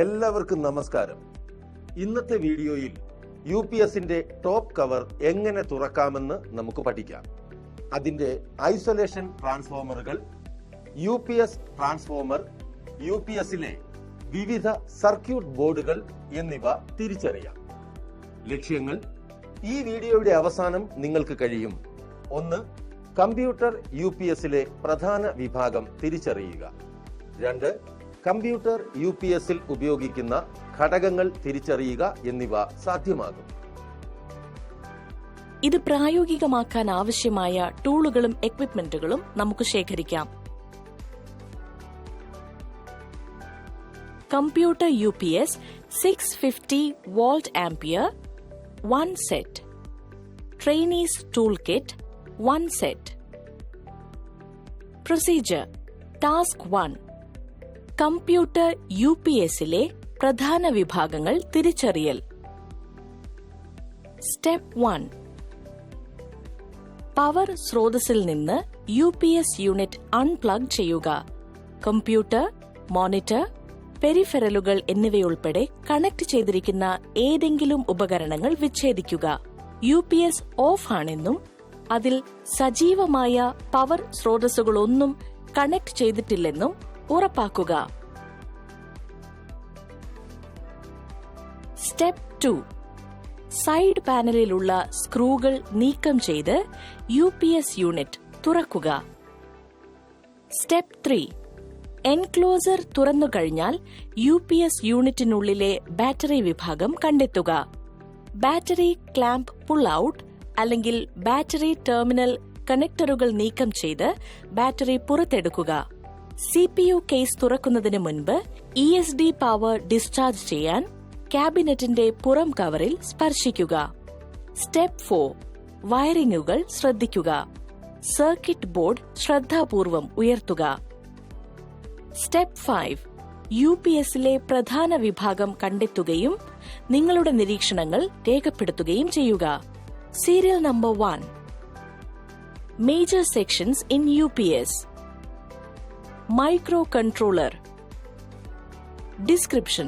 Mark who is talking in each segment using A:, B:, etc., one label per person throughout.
A: എല്ലാവർക്കും നമസ്കാരം. ഇന്നത്തെ വീഡിയോയിൽ UPSന്റെ ടോപ്പ് കവർ എങ്ങനെ തുറക്കാമെന്ന് നമുക്ക് പഠിക്കാം. അതിന്റെ ഐസൊലേഷൻ ട്രാൻസ്ഫോമറുകൾ, UPS ട്രാൻസ്ഫോമർ, UPSലെ വിവിധ സർക്യൂട്ട് ബോർഡുകൾ എന്നിവ തിരിച്ചറിയാം. ലക്ഷ്യങ്ങൾ: ഈ വീഡിയോയുടെ അവസാനം നിങ്ങൾക്ക് കഴിയും: 1. കമ്പ്യൂട്ടർ UPSലെ പ്രധാന വിഭാഗം തിരിച്ചറിയുക. 2. കമ്പ്യൂട്ടർ UPSൽ ഉപയോഗിക്കുന്ന ഘടകങ്ങൾ തിരിച്ചറിയുക എന്നിവ സാധ്യമാകും.
B: ഇത് പ്രായോഗികമാക്കാൻ ആവശ്യമായ ടൂളുകളും എക്വിപ്മെന്റുകളും നമുക്ക് ശേഖരിക്കാം. Computer UPS 650 volt ampere 1 set. Trainees tool kit 1 set. Procedure: task 1. Computer UPSലെ പ്രധാന വിഭാഗങ്ങൾ തിരിച്ചറിയൽ. സ്റ്റെപ്പ് 1. പവർ സ്രോതസ്സിൽ നിന്ന് UPS യൂണിറ്റ് അൺപ്ലഗ് ചെയ്യുക. കമ്പ്യൂട്ടർ, മോണിറ്റർ, പെരിഫെറലുകൾ എന്നിവയുൾപ്പെടെ കണക്ട് ചെയ്തിരിക്കുന്ന ഏതെങ്കിലും ഉപകരണങ്ങൾ വിച്ഛേദിക്കുക. UPS ഓഫ് ആണെന്നും അതിൽ സജീവമായ പവർ സ്രോതസ്സുകളൊന്നും കണക്ട് ചെയ്തിട്ടില്ലെന്നും ഉറപ്പാക്കുക. സ്റ്റെപ്പ് 2. സൈഡ് പാനലിലുള്ള സ്ക്രൂകൾ നീക്കം ചെയ്ത് UPS യൂണിറ്റ് തുറക്കുക. സ്റ്റെപ്പ് 3. എൻക്ലോസർ തുറന്നു കഴിഞ്ഞാൽ UPS യൂണിറ്റിനുള്ളിലെ ബാറ്ററി വിഭാഗം കണ്ടെത്തുക. ബാറ്ററി ക്ലാമ്പ് പുൾ ഔട്ട് അല്ലെങ്കിൽ ബാറ്ററി ടെർമിനൽ കണക്ടറുകൾ നീക്കം ചെയ്ത് ബാറ്ററി പുറത്തെടുക്കുക. CPU കേസ് തുറക്കുന്നതിന് മുൻപ് ESD പവർ ഡിസ്ചാർജ് ചെയ്യാൻ ക്യാബിനറ്റിന്റെ പുറം കവറിൽ സ്പർശിക്കുക. സ്റ്റെപ്പ് 4. വയറിംഗുകൾ ശ്രദ്ധിക്കുക. സർക്യൂട്ട് ബോർഡ് ശ്രദ്ധാപൂർവം ഉയർത്തുക. സ്റ്റെപ്പ് 5. UPSലെ പ്രധാന വിഭാഗം കണ്ടെത്തുകയും നിങ്ങളുടെ നിരീക്ഷണങ്ങൾ രേഖപ്പെടുത്തുകയും ചെയ്യുക. Serial number 1. Major sections in UPS. Microcontroller. Description: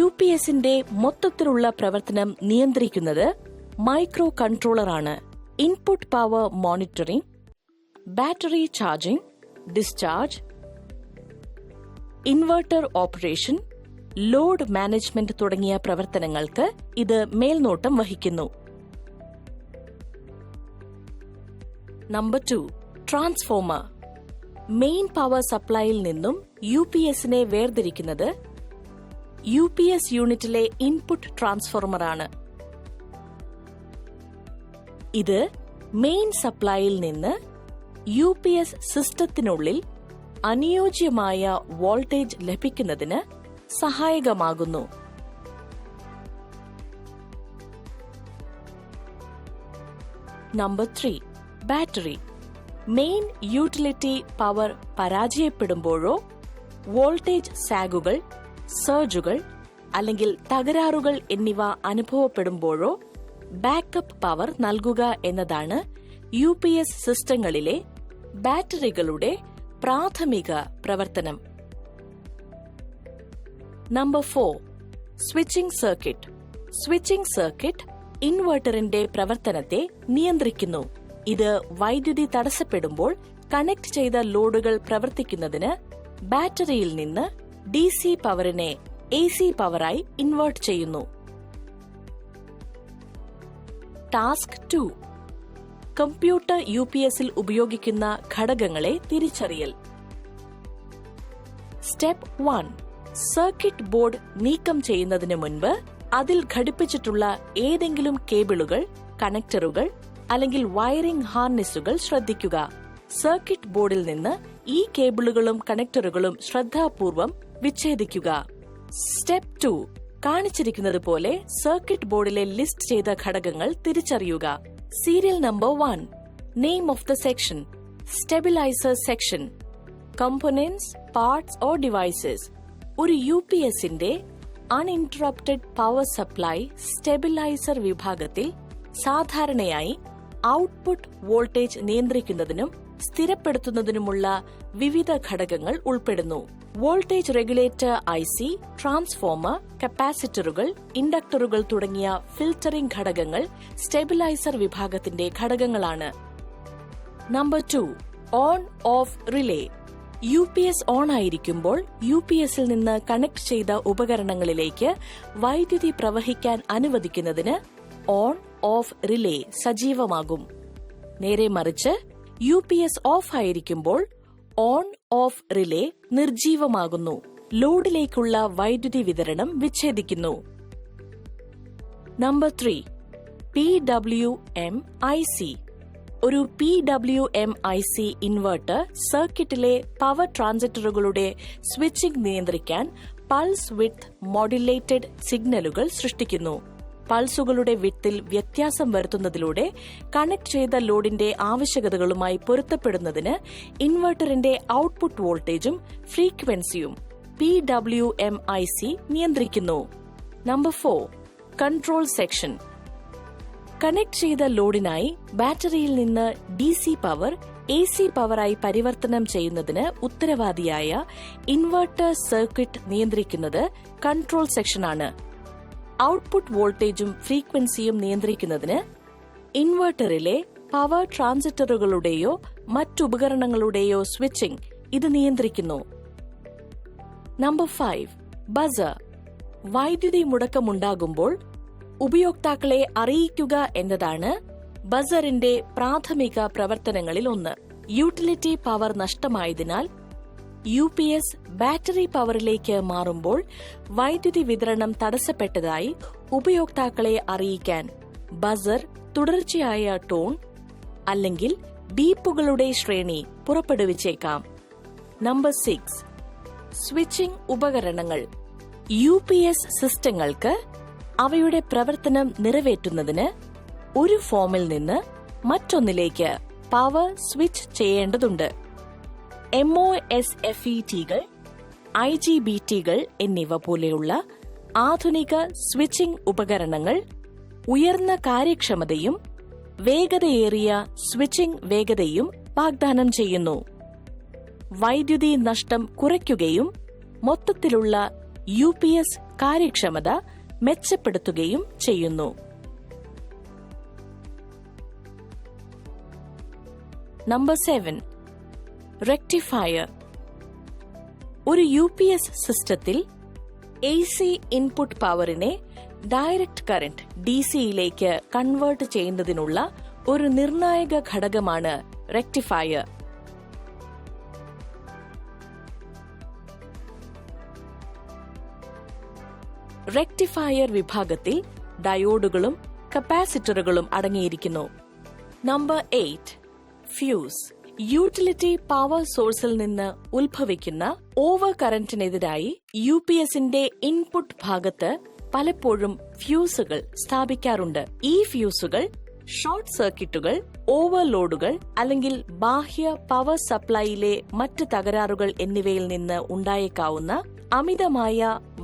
B: UPSന്റെ മൊത്തത്തിലുള്ള പ്രവർത്തനം നിയന്ത്രിക്കുന്നത് മൈക്രോ കൺട്രോളറാണ്. Input power monitoring, battery charging, discharge, inverter operation, load management തുടങ്ങിയ പ്രവർത്തനങ്ങൾക്ക് ഇത് മേൽനോട്ടം വഹിക്കുന്നു. നമ്പർ 2. ട്രാൻസ്ഫോമർ. മെയിൻ പവർ സപ്ലൈയിൽ നിന്നും UPSനെ വേർതിരിക്കുന്നത് UPS യൂണിറ്റിലെ ഇൻപുട്ട് ട്രാൻസ്ഫോർമറാണ്. ഇത് മെയിൻ സപ്ലൈയിൽ നിന്ന് UPS സിസ്റ്റത്തിനുള്ളിൽ അനുയോജ്യമായ വോൾട്ടേജ് ലഭിക്കുന്നതിന് സഹായകമാകുന്നു. Number 3. Battery. Main utility power പരാജയപ്പെടുമ്പോഴോ വോൾട്ടേജ് സാഗുകൾ, സർജുകൾ അല്ലെങ്കിൽ തകരാറുകൾ എന്നിവ അനുഭവപ്പെടുമ്പോഴോ ബാക്കപ്പ് പവർ നൽകുക എന്നതാണ് UPS സിസ്റ്റങ്ങളിലെ ബാറ്ററികളുടെ പ്രാഥമിക പ്രവർത്തനം. Number 4. Switching circuit. Switching circuit ഇൻവെർട്ടറിന്റെ പ്രവർത്തനത്തെ നിയന്ത്രിക്കുന്നു. ഇത് വൈദ്യുതി തടസ്സപ്പെടുമ്പോൾ കണക്ട് ചെയ്ത ലോഡുകൾ പ്രവർത്തിക്കുന്നതിന് ബാറ്ററിയിൽ നിന്ന് DC പവറിനെ AC പവറായി ഇൻവേർട്ട് ചെയ്യുന്നു. ടാസ്ക് 2. കമ്പ്യൂട്ടർ UPSൽ ഉപയോഗിക്കുന്ന ഘടകങ്ങളെ തിരിച്ചറിയൽ. സ്റ്റെപ്പ് 1. സർക്യൂട്ട് ബോർഡ് നീക്കം ചെയ്യുന്നതിന് മുൻപ് അതിൽ ഘടിപ്പിച്ചിട്ടുള്ള ഏതെങ്കിലും കേബിളുകൾ, കണക്ടറുകൾ അല്ലെങ്കിൽ വയറിംഗ് ഹാർനെസുകൾ ശ്രദ്ധിക്കുക. സർക്യൂട്ട് ബോർഡിൽ നിന്ന് ഈ കേബിളുകളും കണക്ടറുകളും ശ്രദ്ധാപൂർവം വിച്ഛേദിക്കുക. സ്റ്റെപ്പ് 2. കാണിച്ചിരിക്കുന്നത് പോലെ സർക്യൂട്ട് ബോർഡിലെ ലിസ്റ്റ് ചെയ്ത ഘടകങ്ങൾ തിരിച്ചറിയുക. Serial number 1. Name of the section. Stabiliser section. Components, parts or devices. ഒരു UPSന്റെ അൺഇന്ററപ്റ്റഡ് പവർ സപ്ലൈ സ്റ്റെബിലൈസർ വിഭാഗത്തിൽ സാധാരണയായി ഔട്ട്പുട്ട് വോൾട്ടേജ് നിയന്ത്രിക്കുന്നതിനും സ്ഥിരപ്പെടുത്തുന്നതിനുമുള്ള വിവിധ ഘടകങ്ങൾ ഉൾപ്പെടുന്നു. വോൾട്ടേജ് റെഗുലേറ്റർ IC, ട്രാൻസ്ഫോമർ, കപ്പാസിറ്ററുകൾ, ഇൻഡക്ടറുകൾ തുടങ്ങിയ ഫിൽറ്ററിംഗ് ഘടകങ്ങൾ സ്റ്റെബിലൈസർ വിഭാഗത്തിന്റെ ഘടകങ്ങളാണ്. Number 2, on off relay. UPS on ആയിരിക്കുമ്പോൾ UPSൽ നിന്ന് കണക്ട് ചെയ്ത ഉപകരണങ്ങളിലേക്ക് വൈദ്യുതി പ്രവഹിക്കാൻ അനുവദിക്കുന്നതിന് ഓൺ ഓഫ് റിലേ സജീവമാകും. നേരെ മറിച്ച് UPS ഓഫ് ആയിരിക്കുമ്പോൾ ഓൺ ഓഫ് റിലേ നിർജീവമാകുന്നു. ലോഡിലേക്കുള്ള വൈദ്യുതി വിതരണം വിച്ഛേദിക്കുന്നു. Number 3, PWM IC. ഒരു PWM IC ഇൻവെർട്ടർ സർക്യൂട്ടിലെ പവർ ട്രാൻസിസ്റ്ററുകളുടെ സ്വിച്ചിംഗ് നിയന്ത്രിക്കാൻ പൾസ് വിഡ്ത് മോഡുലേറ്റഡ് സിഗ്നലുകൾ സൃഷ്ടിക്കുന്നു. പൾസുകളുടെ വിഡ്ത്തിൽ വ്യത്യാസം വരുത്തുന്നതിലൂടെ കണക്ട് ചെയ്ത ലോഡിന്റെ ആവശ്യകതകളുമായി പൊരുത്തപ്പെടുന്നതിന് ഇൻവെർട്ടറിന്റെ ഔട്ട്പുട്ട് വോൾട്ടേജും ഫ്രീക്വൻസിയും PWM IC നിയന്ത്രിക്കുന്നു. Number 4, control section. കണക്ട് ചെയ്ത ലോഡിനായി ബാറ്ററിയിൽ നിന്ന് DC പവർ AC പവറായി പരിവർത്തനം ചെയ്യുന്നതിന് ഉത്തരവാദിയായ ഇൻവെർട്ടർ സർക്യൂട്ട് നിയന്ത്രിക്കുന്നത് കൺട്രോൾ സെക്ഷനാണ്. ഔട്ട്പുട്ട് വോൾട്ടേജും ഫ്രീക്വൻസിയും നിയന്ത്രിക്കുന്നതിന് ഇൻവെർട്ടറിലെ പവർ ട്രാൻസിസ്റ്ററുകളുടെയോ മറ്റുപകരണങ്ങളുടെയോ സ്വിച്ചിംഗ് ഇത് നിയന്ത്രിക്കുന്നു. Number 5, buzzer. വൈദ്യുതി മുടക്കമുണ്ടാകുമ്പോൾ ഉപയോക്താക്കളെ അറിയിക്കുക എന്നതാണ് ബസറിന്റെ പ്രാഥമിക പ്രവർത്തനങ്ങളിൽ ഒന്ന്. യൂട്ടിലിറ്റി പവർ നഷ്ടമായതിനാൽ UPS ബാറ്ററി പവറിലേക്ക് മാറുമ്പോൾ വൈദ്യുതി വിതരണം തടസ്സപ്പെട്ടതായി ഉപയോക്താക്കളെ അറിയിക്കാൻ ബസർ തുടർച്ചയായ ടോൺ അല്ലെങ്കിൽ ബീപ്പുകളുടെ ശ്രേണി പുറപ്പെടുവിച്ചേക്കാം. നമ്പർ 6, സ്വിച്ചിംഗ് ഉപകരണങ്ങൾ. UPS സിസ്റ്റങ്ങൾക്ക് അവയുടെ പ്രവർത്തനം നിറവേറ്റുന്നതിന് ഒരു ഫോമിൽ നിന്ന് മറ്റൊന്നിലേക്ക് പവർ സ്വിച്ച് ചെയ്യേണ്ടതുണ്ട്. MOSFETകൾ, IGBTകൾ എന്നിവ പോലെയുള്ള ആധുനിക സ്വിച്ചിംഗ് ഉപകരണങ്ങൾ ഉയർന്ന കാര്യക്ഷമതയും വേഗതയേറിയ സ്വിച്ചിംഗ് വേഗതയും വാഗ്ദാനം ചെയ്യുന്നു. വൈദ്യുതി നഷ്ടം കുറയ്ക്കുകയും മൊത്തത്തിലുള്ള UPS കാര്യക്ഷമത മെച്ചപ്പെടുത്തുകയും ചെയ്യുന്നു. Number 7, rectifier. ഒരു UPS സിസ്റ്റത്തിൽ AC ഇൻപുട്ട് പവറിനെ ഡയറക്റ്റ് കറന്റ് DCയിലേക്ക് കൺവേർട്ട് ചെയ്യുന്നതിനുള്ള ഒരു നിർണായക ഘടകമാണ് റെക്ടിഫയർ. റെക്ടിഫയർ വിഭാഗത്തിൽ ഡയോഡുകളും കപ്പാസിറ്ററുകളും അടങ്ങിയിരിക്കുന്നു. Number 8, fuse. യൂട്ടിലിറ്റി പവർ സോഴ്സിൽ നിന്ന് ഉത്ഭവിക്കുന്ന ഓവർ കറന്റിനെതിരായി UPSന്റെ ഇൻപുട്ട് ഭാഗത്ത് പലപ്പോഴും ഫ്യൂസുകൾ സ്ഥാപിക്കാറുണ്ട്. ഈ ഫ്യൂസുകൾ ഷോർട്ട് സർക്യൂട്ടുകൾ, ഓവർലോഡുകൾ അല്ലെങ്കിൽ ബാഹ്യ പവർ സപ്ലൈയിലെ മറ്റ് തകരാറുകൾ എന്നിവയിൽ നിന്ന് ഉണ്ടായേക്കാവുന്ന അമിതമായ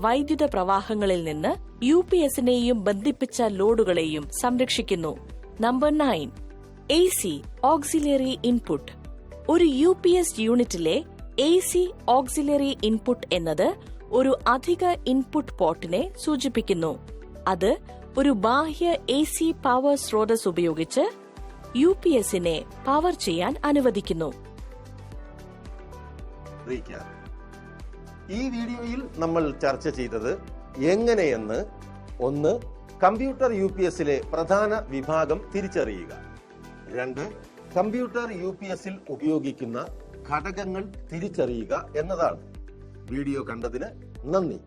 B: വൈദ്യുത പ്രവാഹങ്ങളിൽ നിന്ന് UPSനെയും ബന്ധിപ്പിച്ച ലോഡുകളെയും സംരക്ഷിക്കുന്നു. Number 9, AC auxiliary input. ഒരു UPS യൂണിറ്റിലെ AC ഓക്സിലറി ഇൻപുട്ട് എന്നത് ഒരു അധിക ഇൻപുട്ട് പോർട്ടിനെ സൂചിപ്പിക്കുന്നു. അത് ഒരു ബാഹ്യ AC പവർ സ്രോതസ് ഉപയോഗിച്ച് UPSനെ പവർ ചെയ്യാൻ അനുവദിക്കുന്നു.
A: ഈ വീഡിയോയിൽ നമ്മൾ ചർച്ച ചെയ്തത് എങ്ങനെയെന്ന് 1, കമ്പ്യൂട്ടർ UPSലെ പ്രധാന വിഭാഗം തിരിച്ചറിയുക. 2, കമ്പ്യൂട്ടർ UPSൽ ഉപയോഗിക്കുന്ന ഘടകങ്ങൾ തിരിച്ചറിയുക എന്നതാണ്. വീഡിയോ കണ്ടതിന് നന്ദി.